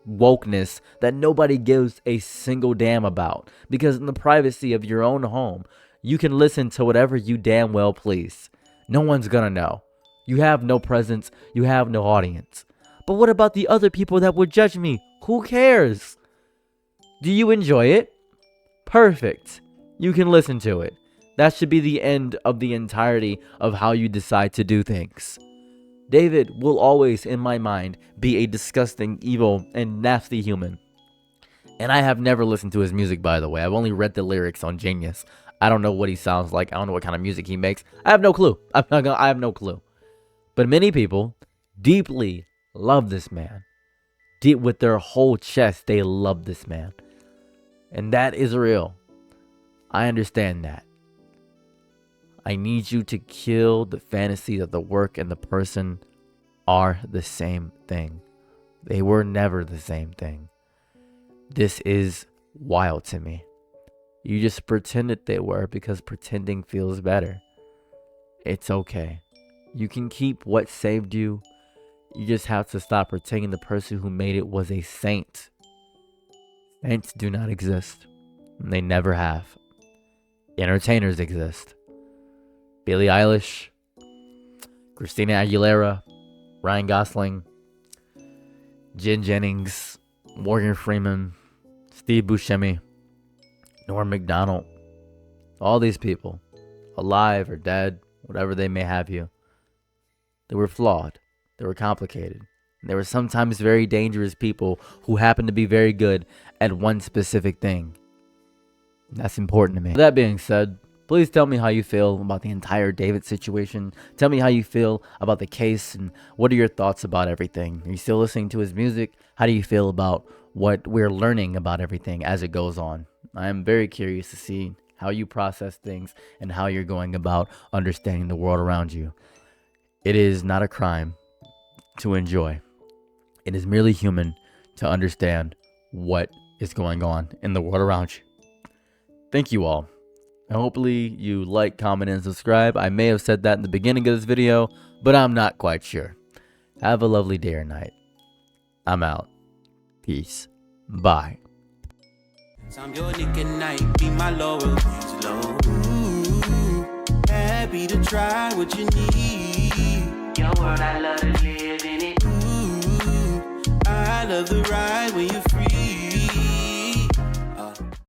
wokeness that nobody gives a single damn about. Because in the privacy of your own home, you can listen to whatever you damn well please. No one's gonna know. You have no presence. You have no audience. But what about the other people that would judge me? Who cares? Do you enjoy it? Perfect. You can listen to it. That should be the end of the entirety of how you decide to do things. David will always, in my mind, be a disgusting, evil, and nasty human. And I have never listened to his music, by the way. I've only read the lyrics on Genius. I don't know what he sounds like. I don't know what kind of music he makes. I have no clue. I have no clue. But many people deeply love this man. Deep with their whole chest, they love this man. And that is real. I understand that. I need you to kill the fantasy that the work and the person are the same thing. They were never the same thing. This is wild to me. You just pretended they were because pretending feels better. It's okay. You can keep what saved you. You just have to stop pretending the person who made it was a saint. Saints do not exist. They never have. Entertainers exist. Billie Eilish, Christina Aguilera, Ryan Gosling, Jen Jennings, Morgan Freeman, Steve Buscemi, Norm Macdonald. All these people, alive or dead, whatever they may have you, they were flawed. They were complicated. And they were sometimes very dangerous people who happened to be very good at one specific thing. That's important to me. That being said, please tell me how you feel about the entire David situation. Tell me how you feel about the case and what are your thoughts about everything. Are you still listening to his music? How do you feel about what we're learning about everything as it goes on? I am very curious to see how you process things and how you're going about understanding the world around you. It is not a crime to enjoy. It is merely human to understand what is going on in the world around you. Thank you all. And hopefully you like, comment, and subscribe. I may have said that in the beginning of this video, but I'm not quite sure. Have a lovely day or night. I'm out. Peace. Bye. I'm your Nick at night, be my Laurel, he's low. Ooh, happy to try what you need. Your world, I love to live in it. Ooh, I love the ride when you're free.